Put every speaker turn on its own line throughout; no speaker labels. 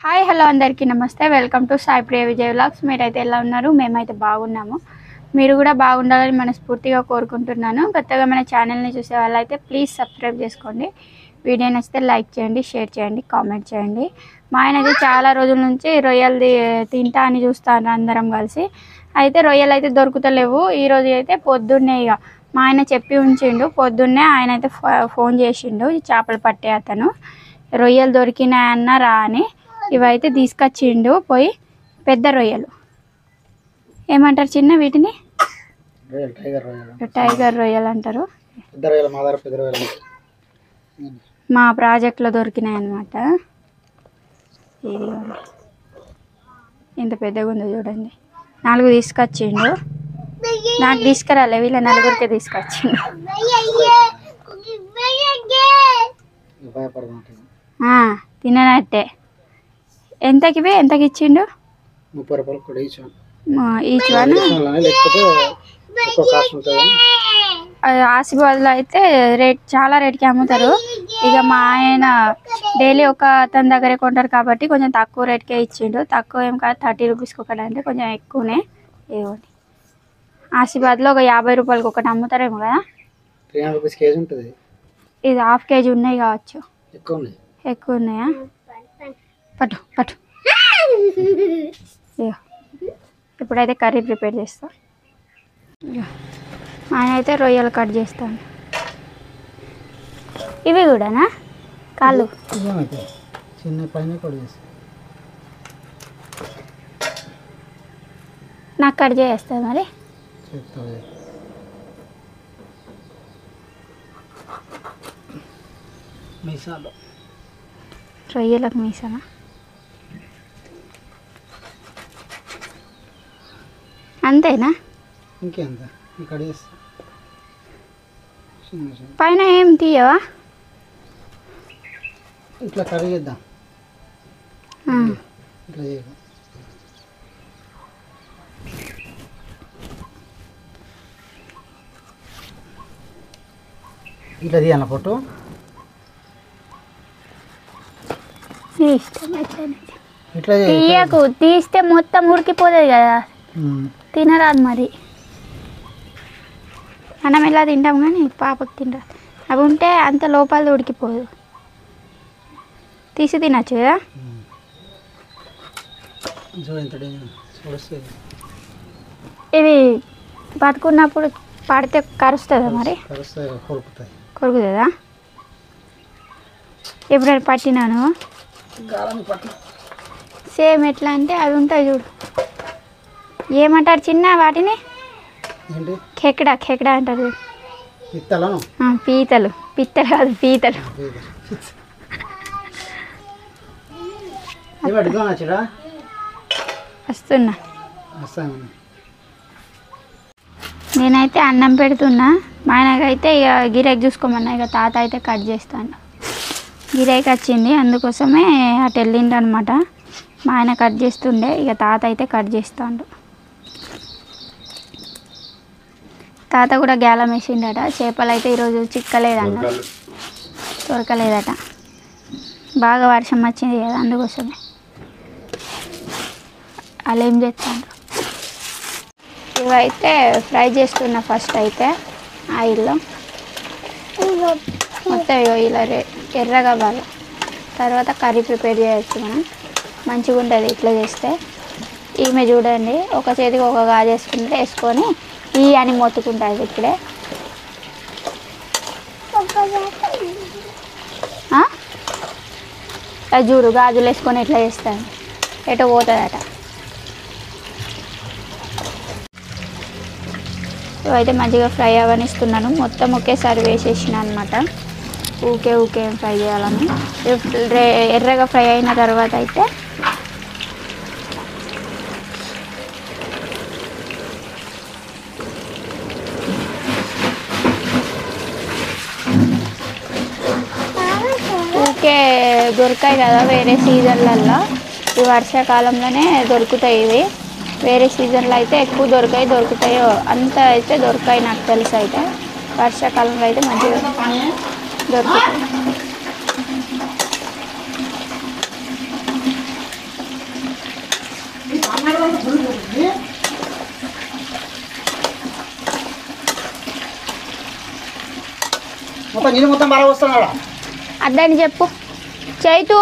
Hi hello అందరికీ నమస్తే. Welcome to Sai Priya Vijay vlogs. మీరైతే ఎలా ఉన్నారు? మేమైతే బాగున్నాము. మీరు కూడా బాగుండాలని మనస్ఫూర్తిగా కోరుకుంటున్నాను. కొత్తగా మన ఛానల్ని చూసే వాళ్ళైతే ప్లీజ్ సబ్స్క్రైబ్ చేసుకోండి. వీడియో నచ్చితే లైక్ చేయండి, షేర్ చేయండి, కామెంట్ చేయండి. మా ఆయన అయితే చాలా రోజుల నుంచి రొయ్యలది తింటా అని చూస్తాను అందరం కలిసి. అయితే రొయ్యలు అయితే దొరుకుతలేవు. ఈరోజు అయితే పొద్దున్నే ఇక మా ఆయన చెప్పి ఉంచిండు. పొద్దున్నే ఆయన అయితే ఫోన్ చేసిండు, చేపలు పట్టే అతను. రొయ్యలు దొరికినాయన్న రా అని. ఇవైతే తీసుకొచ్చిండు పోయి. పెద్ద రొయ్యలు ఏమంటారు చిన్న వీటిని? టైగర్ రొయ్యలు అంటారు. మా ప్రాజెక్ట్లో దొరికినాయి అన్నమాట. ఇది ఇంత పెద్దగా ఉందో చూడండి. 4 తీసుకొచ్చిండు. నాకు తీసుకురాలే, వీళ్ళ 4గురికే తీసుకొచ్చిండు. తిననట్టే. ఎంతకి ఇచ్చిండు?
30 రూపాయలు కూడా
ఈచ్ వన్. ఆసిబాద్లో అయితే చాలా రేట్కి అమ్ముతారు. ఇక మా ఆయన డైలీ ఒక అతని దగ్గరే కొంటారు కాబట్టి కొంచెం తక్కువ రేట్కే ఇచ్చిండు. తక్కువ ఏం కాదు, 30 రూపీస్కి ఒకటి అంటే కొంచెం ఎక్కువనే. ఏమోని ఆసిబాద్లో ఒక 50 రూపాయలకి ఒకటి అమ్ముతారేమో కదా.
300 రూపీస్ కేజీ ఉంటుంది.
ఇది ½ కేజీ ఉన్నాయి కావచ్చు. ఎక్కువ ఉన్నాయా? పట్టు పట్టు. ఇప్పుడైతే కర్రీ ప్రిపేర్ చేస్తా. ఆయన అయితే రొయ్యలు కట్ చేస్తాను. ఇవి కూడానా? కాళ్ళు
చిన్న పైన కూడా చేస్తా.
నాకు కట్ చేస్తా మరి.
మీసాలు
రొయ్యలకు మీసానా? అంతేనా?
ఇంకెంత ఇక్కడ చేస్తా.
పైన ఏం తీయవా?
ఇట్లా కర్రీ చేద్దాం. ఇట్లా చేయకు. ఇట్లా తీయాల పొట్టు. ఇట్లా
తీయకు, తీస్తే మొత్తం ఉడికిపోతుంది కదా, తినరాదు మరి. మనం ఇలా తింటాం కానీ పాపకు తినరాదు. అవి ఉంటే అంత లోపల ఉడికిపోదు. తీసి తినచ్చు కదా. ఇవి బతుకున్నప్పుడు పడితే కరుస్తుందా మరి? కొరుకుతుందా? ఎప్పుడైనా పట్టినాను. సేమ్ ఎట్లా అంటే అవి ఉంటాయి చూడు, ఏమంటారు చిన్న వాటిని? ఖెకడా అంటారు. పీతలు. పిత్తలు కాదు, పీతలు. వస్తున్నా. నేనైతే అన్నం పెడుతున్నా. మా ఆయనకైతే ఇక గిరాకీ చూసుకోమన్నా. ఇక తాత అయితే కట్ చేస్తాను. గిరాకీ వచ్చింది, అందుకోసమే అటు వెళ్ళిండు అనమాట. మా ఆయన కట్ చేస్తుండే, ఇక తాత అయితే కట్ చేస్తాడు. తాత కూడా గ్యాలం వేసిండట. చేపలు అయితే ఈరోజు చిక్కలేదంట, దొరకలేదట. బాగా వర్షం వచ్చింది కదా, అందుకోసమే. అలా ఏం చేస్తాడు. ఇవైతే ఫ్రై చేస్తున్నా ఫస్ట్ అయితే ఆయిల్లో. మొత్తం ఇలా ఎర్రగా బాగా. తర్వాత కర్రీ ప్రిపేర్ చేయొచ్చు మనం. మంచిగా ఉంటుంది ఇట్లా చేస్తే. ఈమె చూడండి, ఒక చేతికి ఒక గాజు వేసుకుంటే వేసుకొని ఈ అని మొత్తుకుంటుంది. ఇప్పుడే అది చూడు, గాజులు వేసుకొని ఇట్లా చేస్తాను. ఎటో పోతుందట. ఇవైతే మంచిగా ఫ్రై అవనిస్తున్నాను. మొత్తం ఒకేసారి వేసేసిన అనమాట. ఊకే ఫ్రై చేయాలని. ఎర్రగా ఫ్రై అయిన తర్వాత అయితే ఊకే దొరికాయి కదా వేరే సీజన్లలో. ఈ వర్షాకాలంలోనే దొరుకుతాయి ఇవి. వేరే సీజన్లో అయితే ఎక్కువ దొరుకుతాయో అంత అయితే దొరికాయి నాకు తెలిసి. అయితే వర్షాకాలంలో అయితే మంచిగా దొరుకుతాయి.
మొత్తం నీళ్ళు మొత్తం బాగా వస్తున్నాడా?
అద్దని చెప్పు. చైతు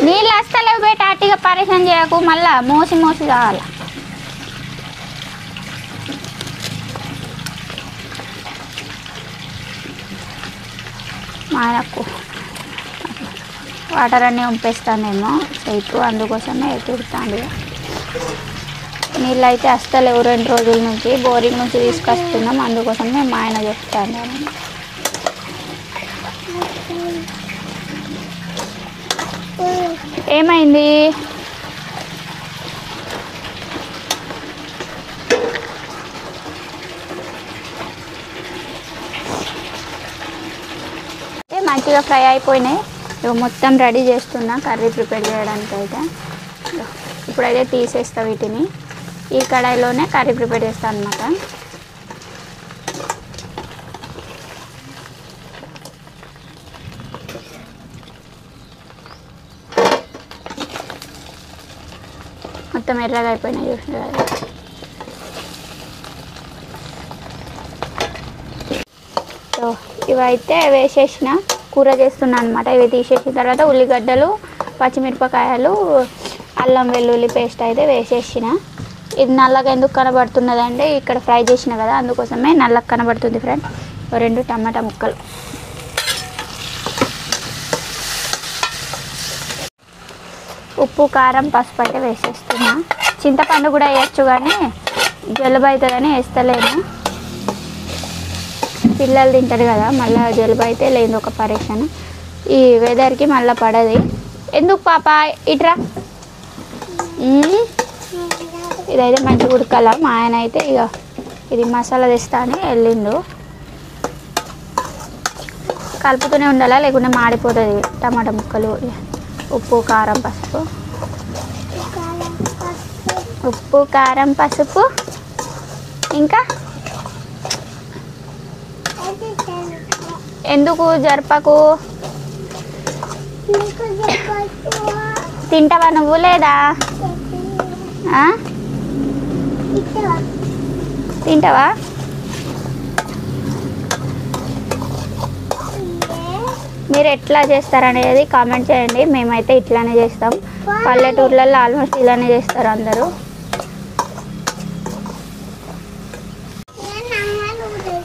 నీళ్ళు వస్తలేవు బేట, అట్టిగా పరిశ్రమ చేయకు, మళ్ళా మోసి మోసి కావాలి. మా ఆయనకు వాటర్ అన్నీ పంపిస్తానేమో చైతు, అందుకోసమే ఎదుగుతాను. నీళ్ళు అయితే వస్తలేవు 2 రోజుల నుంచి, బోరింగ్ నుంచి తీసుకొస్తున్నాం, అందుకోసమే మా ఆయన చెప్తాను. ఏమైంది? మంచిగా ఫ్రై అయిపోయినాయి. మొత్తం రెడీ చేస్తున్నా కర్రీ ప్రిపేర్ చేయడానికి. అయితే ఇప్పుడైతే తీసేస్తా వీటిని. ఈ కడాయిలోనే కర్రీ ప్రిపేర్ చేస్తాను అన్నమాట. మొత్తం ఎర్రగా అయిపోయినాయి చూసిన. సో ఇవైతే వేసేసిన కూర చేస్తున్నాను అనమాట. ఇవి తీసేసిన తర్వాత ఉల్లిగడ్డలు, పచ్చిమిరపకాయలు, అల్లం వెల్లుల్లి పేస్ట్ అయితే వేసేసిన. ఇది నల్లగా ఎందుకు కనబడుతున్నదంటే ఇక్కడ ఫ్రై చేసిన కదా, అందుకోసమే నల్లగా కనబడుతుంది ఫ్రెండ్. 2 టమాటా ముక్కలు, ఉప్పు, కారం, పసుపు అయితే వేసేస్తున్నా. చింతపండు కూడా వేయచ్చు కానీ జలుబు అవుతుందని వేస్తలేను. పిల్లలు తింటారు కదా, మళ్ళీ జలుబు అయితే లేదు ఒక పరేషాను. ఈ వెదర్కి మళ్ళీ పడది. ఎందుకు పాప ఇట్రా. ఇదైతే మంచిగా ఉడకాల. మా ఆయన అయితే ఇక ఇది మసాలా తెస్తా అని వెళ్ళిండు. కలుపుతూనే ఉండాలా, లేకుంటే మాడిపోతుంది టమాటా ముక్కలు. ఉప్పు, కారం, పసుపు, ఉప్పు, కారం, పసుపు, ఇంకా ఎందుకు జరపకు. తింటావా నువ్వు లేదా? తింటావా? మీరు ఎట్లా చేస్తారనేది కామెంట్ చేయండి. మేమైతే ఇట్లానే చేస్తాం. పల్లెటూర్లలో ఆల్మోస్ట్ ఇలానే చేస్తారు అందరూ.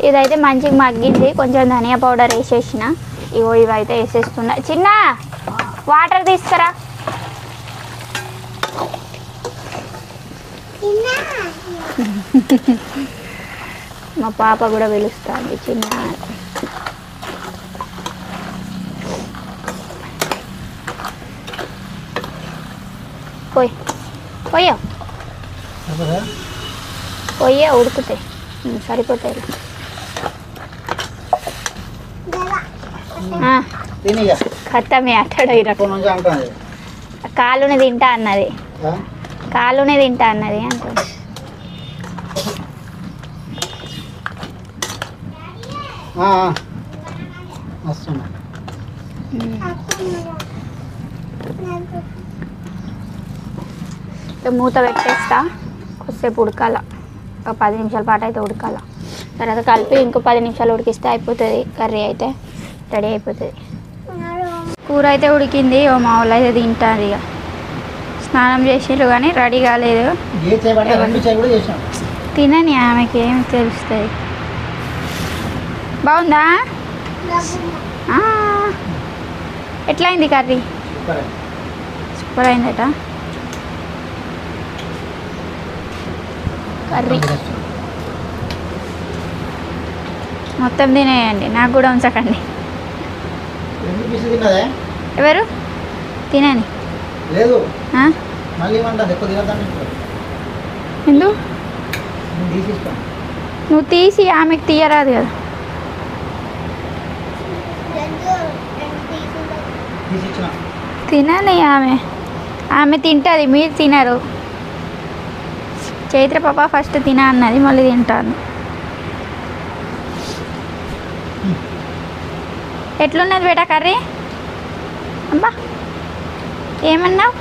ఇదైతే మంచిగా మగ్గింది. కొంచెం ధనియా పౌడర్ వేసేసిన. ఇవైతే వేసేస్తున్నా. చిన్న వాటర్ తీసుకురా. మా పాప కూడా పిలుస్తుంది చిన్న. పోయే ఉడుకుతాయి, సరిపోతాయి. ఖత్తమే అట్టడు. కాలుని తింటా అన్నది, కాలుని తింటా అన్నది అంటుంది. మూత పెట్టేస్తా, కొద్దిసేపు ఉడకాల. ఒక 10 నిమిషాల పాటు అయితే ఉడకాల. తర్వాత కలిపి ఇంకో 10 నిమిషాలు ఉడికిస్తే అయిపోతుంది. కర్రీ అయితే రెడీ అయిపోతుంది. కూర అయితే ఉడికింది. మా వాళ్ళు అయితే తింటారు. ఇక స్నానం చేసిండ్రు కానీ రెడీ కాలేదు. తినని ఆమెకి ఏమి తెలుస్తుంది. బాగుందా? ఎట్లయింది కర్రీ? సూపర్ అయిందట కర్రీ. మొత్తం తినేయండి, నాకు కూడా ఉంచకండి. ఎవరు తినని? ఎందు నువ్వు తీసి ఆమెకు తీయరాదు కదా. తినని ఆమె తింటుంది, మీరు తినరు. చైత్ర పాప ఫస్ట్ తిన అన్నది, మళ్ళీ తింటాను. ఎట్లున్నది బేటా కర్రీ? అబ్బా ఏమన్నావు?